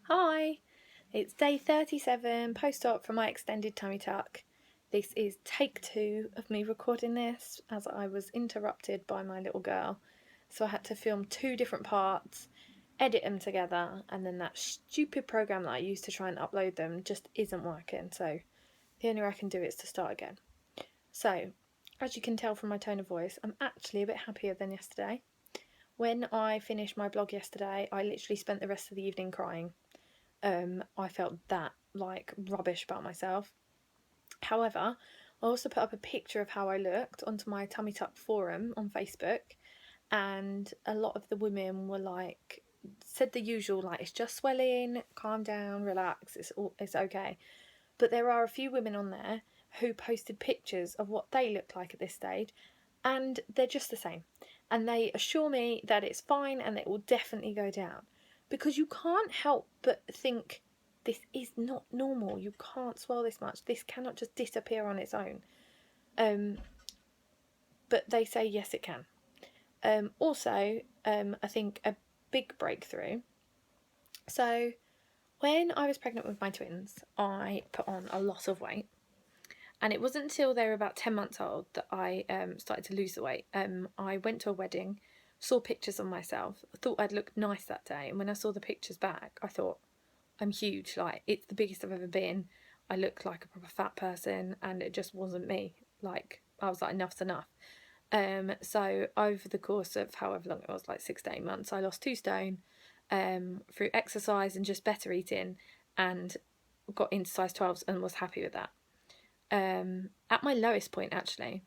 Hi, it's day 37 post-op from my extended tummy tuck. This is take 2 of me recording this as I was interrupted by my little girl. So I had to film 2 different parts, edit them together, and then that stupid program that I used to try and upload them just isn't working. So the only way I can do it is to start again. So, as you can tell from my tone of voice, I'm actually a bit happier than yesterday. When I finished my blog yesterday, I literally spent the rest of the evening crying. I felt that rubbish about myself. However, I also put up a picture of how I looked onto my Tummy Tuck forum on Facebook, and a lot of the women were said the usual, it's just swelling, calm down, relax, it's okay. But there are a few women on there who posted pictures of what they look like at this stage, and they're just the same. And they assure me that it's fine and it will definitely go down. Because you can't help but think this is not normal. You can't swell this much. This cannot just disappear on its own. But they say yes, it can. I think a big breakthrough. So, when I was pregnant with my twins, I put on a lot of weight. And it wasn't until they were about 10 months old that I started to lose the weight. I went to a wedding, saw pictures of myself, thought I'd looked nice that day. And when I saw the pictures back, I thought, I'm huge. It's the biggest I've ever been. I look like a proper fat person, and it just wasn't me. I was like, enough's enough. So over the course of however long it was, 6 to 8 months, I lost 2 stone through exercise and just better eating, and got into size 12s and was happy with that. At my lowest point, actually,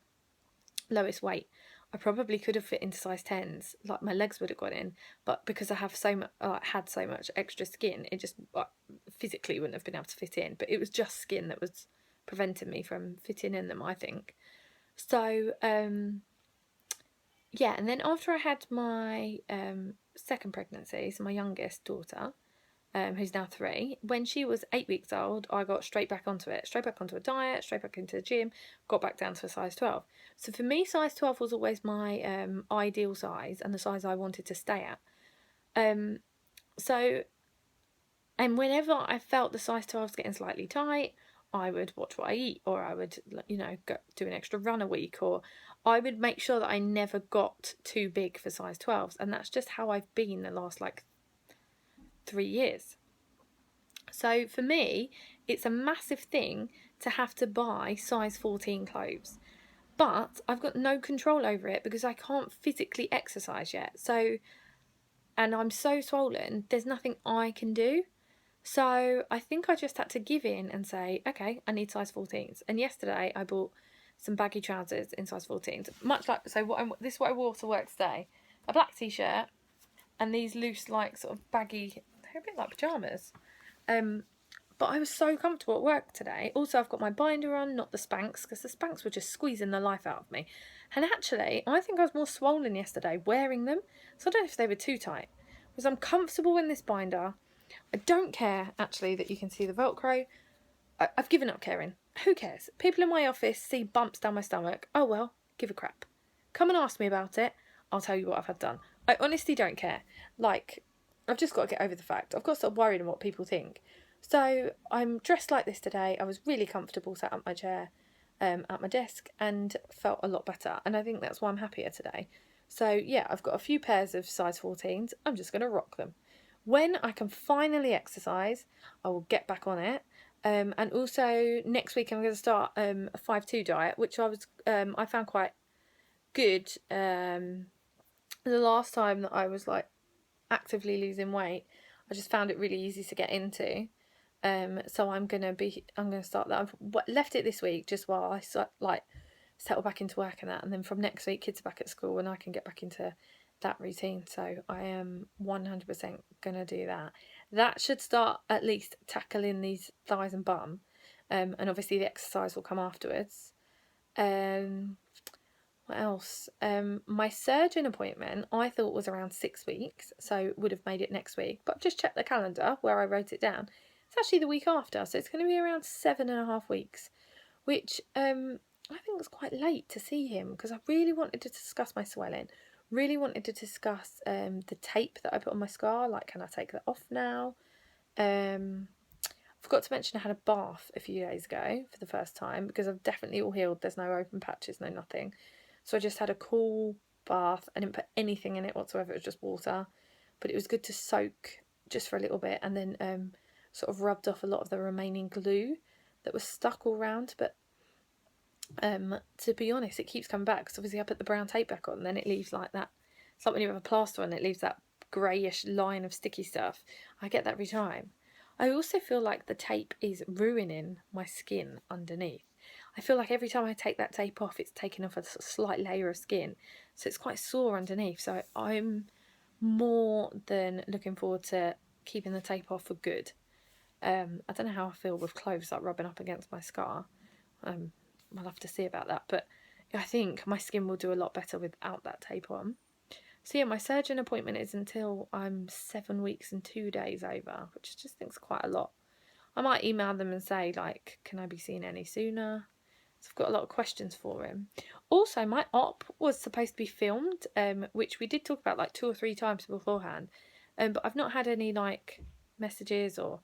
lowest weight, I probably could have fit into size 10s. My legs would have got in, but because I have had so much extra skin, it just physically wouldn't have been able to fit in. But it was just skin that was preventing me from fitting in them, I think. So yeah, and then after I had my second pregnancy, so my youngest daughter, who's now 3, when she was 8 weeks old, I got straight back onto a diet, straight back into the gym, got back down to a size 12. So for me, size 12 was always my ideal size and the size I wanted to stay at. And whenever I felt the size 12 was getting slightly tight, I would watch what I eat, or I would, go do an extra run a week, or I would make sure that I never got too big for size 12s. And that's just how I've been the last 3 years. So for me, it's a massive thing to have to buy size 14 clothes. But I've got no control over it because I can't physically exercise yet. And I'm so swollen, there's nothing I can do. So I think I just had to give in and say, okay, I need size 14s. And yesterday I bought some baggy trousers in size 14s. This is what I wore to work today. A black t-shirt and these loose, sort of baggy, they're a bit like pyjamas. But I was so comfortable at work today. Also, I've got my binder on, not the Spanx, because the Spanx were just squeezing the life out of me. And actually, I think I was more swollen yesterday wearing them. So I don't know if they were too tight. Because I'm comfortable in this binder. I don't care, actually, that you can see the Velcro. I've given up caring. Who cares? People in my office see bumps down my stomach. Oh well, give a crap. Come and ask me about it. I'll tell you what I've had done. I honestly don't care. I've just got to get over the fact. I've got to stop worrying what people think. So I'm dressed like this today. I was really comfortable sat at my chair at my desk and felt a lot better. And I think that's why I'm happier today. So yeah, I've got a few pairs of size 14s. I'm just going to rock them. When I can finally exercise, I will get back on it. And also next week I'm going to start a 5-2 diet, which I found quite good. The last time that I was actively losing weight, I just found it really easy to get into. So I'm gonna start that. I've left it this week just while I settle back into work and that, and then from next week kids are back at school and I can get back into that routine. So I am 100% gonna do that. That should start at least tackling these thighs and bum, and obviously the exercise will come afterwards. What else? My surgeon appointment I thought was around 6 weeks, so would have made it next week. But I've just checked the calendar where I wrote it down. It's actually the week after, so it's going to be around 7.5 weeks, which I think was quite late to see him because I really wanted to discuss my swelling, really wanted to discuss the tape that I put on my scar. Can I take that off now? Forgot to mention I had a bath a few days ago for the first time because I've definitely all healed. There's no open patches, no nothing. So I just had a cool bath. I didn't put anything in it whatsoever. It was just water. But it was good to soak just for a little bit, and then sort of rubbed off a lot of the remaining glue that was stuck all round. But to be honest, it keeps coming back because obviously I put the brown tape back on and then it leaves like that. It's like when you have a plaster on, it leaves that greyish line of sticky stuff. I get that every time. I also feel like the tape is ruining my skin underneath. I feel like every time I take that tape off, it's taking off a slight layer of skin. So it's quite sore underneath. So I'm more than looking forward to keeping the tape off for good. I don't know how I feel with clothes like rubbing up against my scar. I'll have to see about that. But I think my skin will do a lot better without that tape on. So yeah, my surgeon appointment is until I'm 7 weeks and 2 days over, which I just think is quite a lot. I might email them and say, like, can I be seen any sooner? So I've got a lot of questions for him. Also, my op was supposed to be filmed, which we did talk about like 2 or 3 times beforehand. But I've not had any like messages, or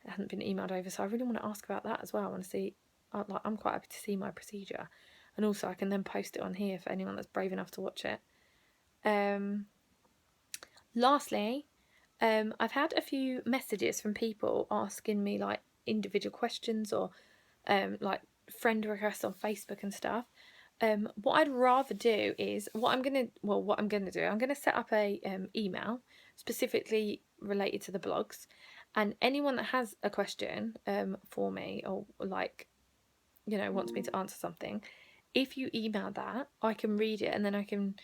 it hadn't been emailed over. So I really want to ask about that as well. I want to see, I'm quite happy to see my procedure. And also I can then post it on here for anyone that's brave enough to watch it. Lastly, I've had a few messages from people asking me like individual questions or like friend requests on Facebook and stuff. What I'd rather do is I'm gonna set up a email specifically related to the blogs, and anyone that has a question for me, or like, you know, wants me to answer something, if you email that, I can read it and then I can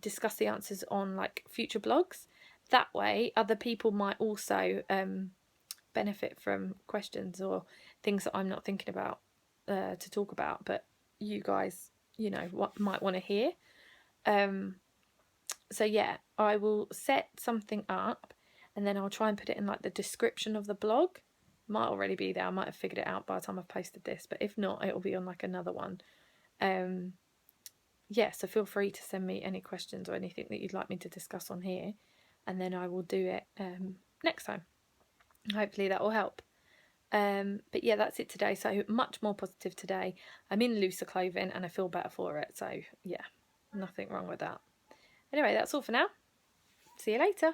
discuss the answers on like future blogs. That way other people might also benefit from questions or things that I'm not thinking about to talk about, but you guys, you know, what might want to hear. So yeah, I will set something up and then I'll try and put it in like the description of the blog. Might already be there. I might have figured it out by the time I've posted this, but if not, it'll be on like another one. Yeah, so feel free to send me any questions or anything that you'd like me to discuss on here, and then I will do it next time. Hopefully that will help. But yeah, that's it today. So much more positive today. I'm in looser clothing and I feel better for it. So yeah, nothing wrong with that. Anyway, that's all for now. See you later.